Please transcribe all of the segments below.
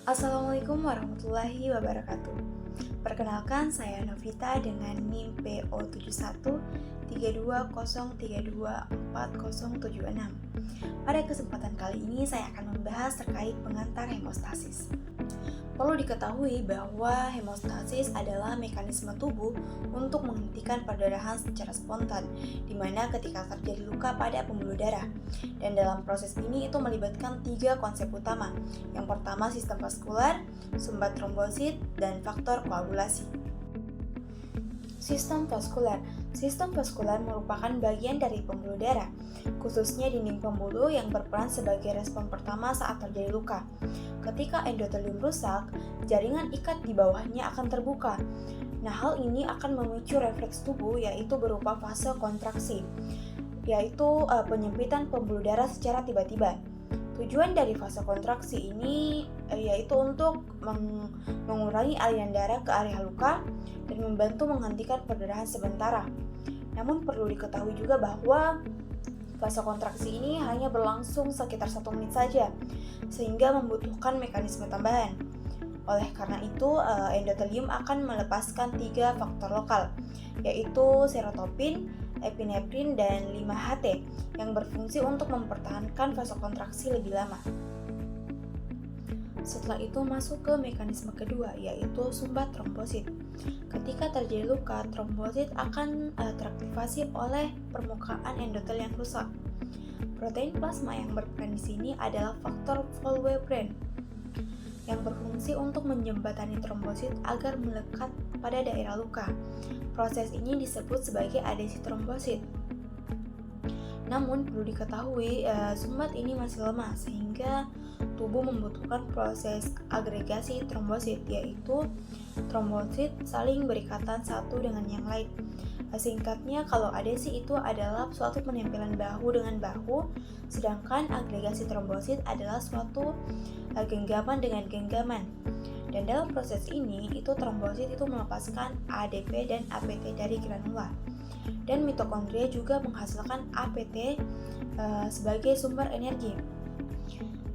Assalamualaikum warahmatullahi wabarakatuh. Perkenalkan, saya Novita dengan NIM PO713203240076. Pada kesempatan kali ini saya akan membahas terkait pengantar hemostasis. Perlu diketahui bahwa hemostasis adalah mekanisme tubuh untuk menghentikan perdarahan secara spontan, di mana ketika terjadi luka pada pembuluh darah. Dan dalam proses ini itu melibatkan 3 konsep utama. Yang pertama sistem vaskular, sumbat trombosit, dan faktor koagulasi. Sistem vaskular. Sistem vaskular merupakan bagian dari pembuluh darah, khususnya dinding pembuluh yang berperan sebagai respon pertama saat terjadi luka. Ketika endotelium rusak, jaringan ikat di bawahnya akan terbuka. Nah, hal ini akan memicu refleks tubuh yaitu berupa fase kontraksi, yaitu penyempitan pembuluh darah secara tiba-tiba. Tujuan dari fase kontraksi ini yaitu untuk mengurangi aliran darah ke area luka dan membantu menghentikan perdarahan sementara. Namun perlu diketahui juga bahwa fase kontraksi ini hanya berlangsung sekitar 1 menit saja, sehingga membutuhkan mekanisme tambahan. Oleh karena itu, endotelium akan melepaskan 3 faktor lokal, yaitu serotopin, epinefrin, dan 5-HT yang berfungsi untuk mempertahankan fase kontraksi lebih lama. Setelah itu masuk ke mekanisme kedua, yaitu sumbat trombosit. Ketika terjadi luka, trombosit akan teraktivasi oleh permukaan endotel yang rusak. Protein plasma yang berperan di sini adalah faktor Volwebren yang berfungsi untuk menjembatani trombosit agar melekat pada daerah luka. Proses ini disebut sebagai adesi trombosit. Namun perlu diketahui sumbat ini masih lemah sehingga tubuh membutuhkan proses agregasi trombosit, yaitu trombosit saling berikatan satu dengan yang lain. Singkatnya, kalau adesi itu adalah suatu penempelan bahu dengan bahu, sedangkan agregasi trombosit adalah suatu genggaman dengan genggaman. Dan dalam proses ini, itu trombosit itu melepaskan ADP dan APT dari granula. Dan mitokondria juga menghasilkan APT sebagai sumber energi.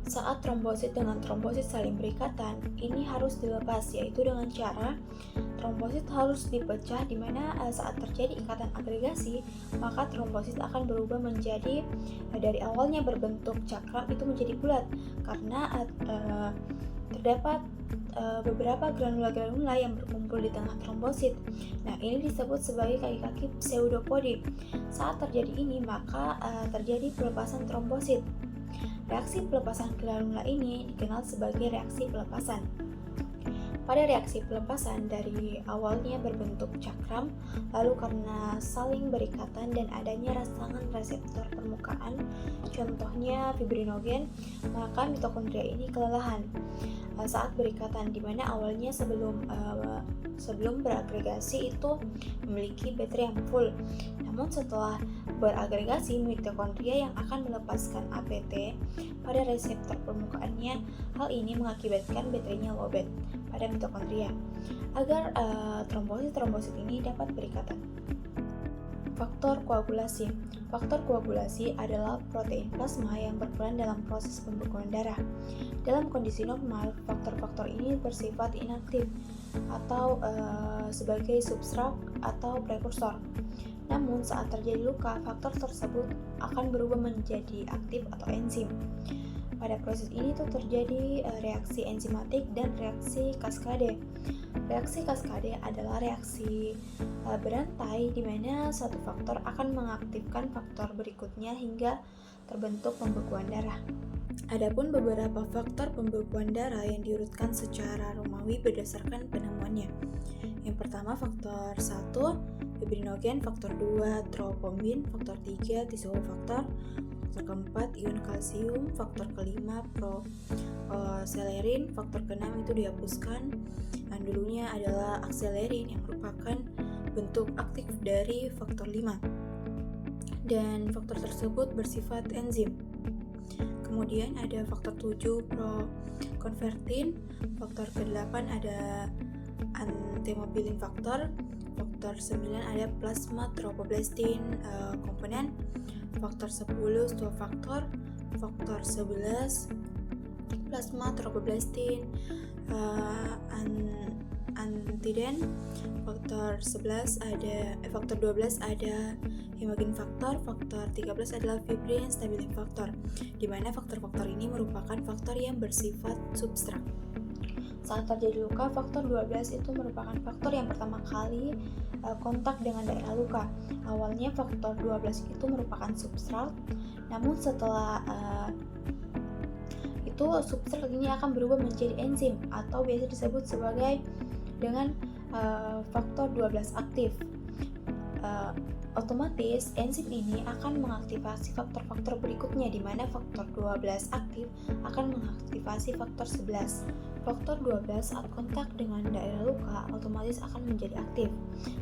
Saat trombosit dengan trombosit saling berikatan, ini harus dilepas, yaitu dengan cara trombosit harus dipecah, di mana saat terjadi ikatan agregasi, maka trombosit akan berubah menjadi dari awalnya berbentuk cakram itu menjadi bulat karena terdapat beberapa granula-granula yang berkumpul di tengah trombosit. Nah, ini disebut sebagai kaki-kaki pseudopodi. Saat terjadi ini, maka terjadi pelepasan trombosit. Reaksi pelepasan granula ini dikenal sebagai reaksi pelepasan. Pada reaksi pelepasan dari awalnya berbentuk cakram, lalu karena saling berikatan dan adanya rangsangan reseptor permukaan, contohnya fibrinogen, maka mitokondria ini kelelahan saat berikatan, di mana awalnya sebelum beragregasi itu memiliki baterai yang full. Namun setelah beragregasi, mitokondria yang akan melepaskan APT pada reseptor permukaannya. Hal ini mengakibatkan baterainya lowbat pada mitokondria agar trombosit ini dapat berikatan. Faktor koagulasi. Faktor koagulasi adalah protein plasma yang berperan dalam proses pembekuan darah. Dalam kondisi normal, faktor-faktor ini bersifat inaktif atau sebagai substrat atau prekursor. Namun saat terjadi luka, faktor tersebut akan berubah menjadi aktif atau enzim. Pada proses ini tuh terjadi reaksi enzimatik dan reaksi kaskade. Reaksi kaskade adalah reaksi berantai di mana satu faktor akan mengaktifkan faktor berikutnya hingga terbentuk pembekuan darah. Adapun beberapa faktor pembekuan darah yang diurutkan secara Romawi berdasarkan penemuannya. Yang pertama faktor 1, fibrinogen, faktor 2, tropombin, faktor 3, tisulfaktor, faktor keempat, ion kalsium, faktor kelima, proselerin, faktor keenam itu dihapuskan. Nah, dulunya adalah akselerin yang merupakan bentuk aktif dari faktor 5. Dan faktor tersebut bersifat enzim. Kemudian ada faktor 7 prokonvertin, faktor ke-8 ada anthemophilin faktor 9 ada plasma trophoblastin komponen, faktor 10 stofaktor, faktor 11 plasma tromboblastin, antiden. Faktor 12 ada hemogen faktor 13 adalah fibrin stabilizing faktor, di mana faktor-faktor ini merupakan faktor yang bersifat substrat. Saat terjadi luka, faktor 12 itu merupakan faktor yang pertama kali kontak dengan daerah luka. Awalnya faktor 12 itu merupakan substrat, namun setelah itu substrat ini akan berubah menjadi enzim atau biasa disebut sebagai dengan faktor 12 aktif. Otomatis enzim ini akan mengaktifasi faktor-faktor berikutnya, di mana faktor 12 aktif akan mengaktifasi faktor 11. Faktor 12 saat kontak dengan daerah luka otomatis akan menjadi aktif,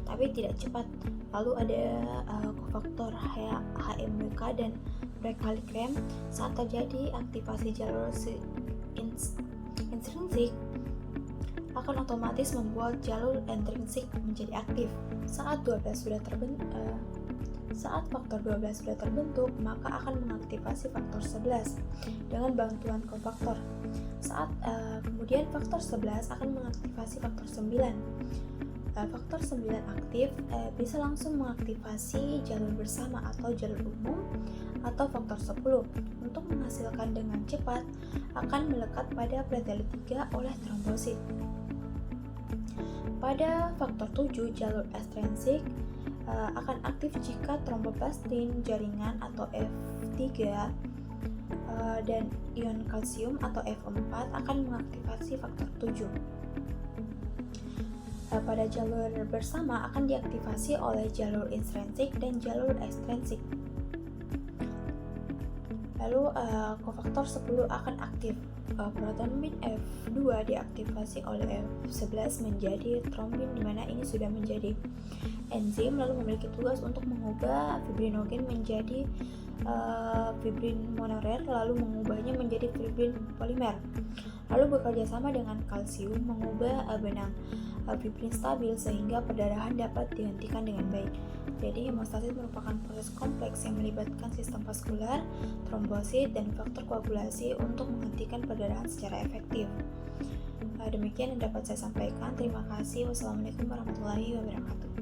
tapi tidak cepat. Lalu ada kofaktor HMWK dan prekallikrein. Saat terjadi aktivasi jalur intrinsik akan otomatis membuat jalur intrinsik menjadi aktif. Saat faktor 12 sudah terbentuk, maka akan mengaktifasi faktor 11 dengan bantuan kofaktor. Kemudian faktor 11 akan mengaktifasi faktor 9. Faktor 9 aktif bisa langsung mengaktifasi jalur bersama atau jalur umum atau faktor 10. Untuk menghasilkan dengan cepat akan melekat pada platelet 3 oleh trombosit. Pada faktor 7, jalur ekstrinsik akan aktif jika tromboplastin jaringan atau F3 dan ion kalsium atau F4 akan mengaktifasi faktor 7. Pada jalur bersama akan diaktifasi oleh jalur intrinsik dan jalur ekstrinsik. Lalu kofaktor 10 akan aktif. Protombin F2 diaktifasi oleh F11 menjadi trombin, di mana ini sudah menjadi enzim, lalu memiliki tugas untuk mengubah fibrinogen menjadi fibrin monomer, lalu mengubahnya menjadi fibrin polimer. Lalu bekerja sama dengan kalsium mengubah benang fibrin stabil sehingga perdarahan dapat dihentikan dengan baik. Jadi hemostasis merupakan proses kompleks yang melibatkan sistem vaskular, trombosit, dan faktor koagulasi untuk menghentikan perdarahan secara efektif. Demikian yang dapat saya sampaikan. Terima kasih. Wassalamualaikum warahmatullahi wabarakatuh.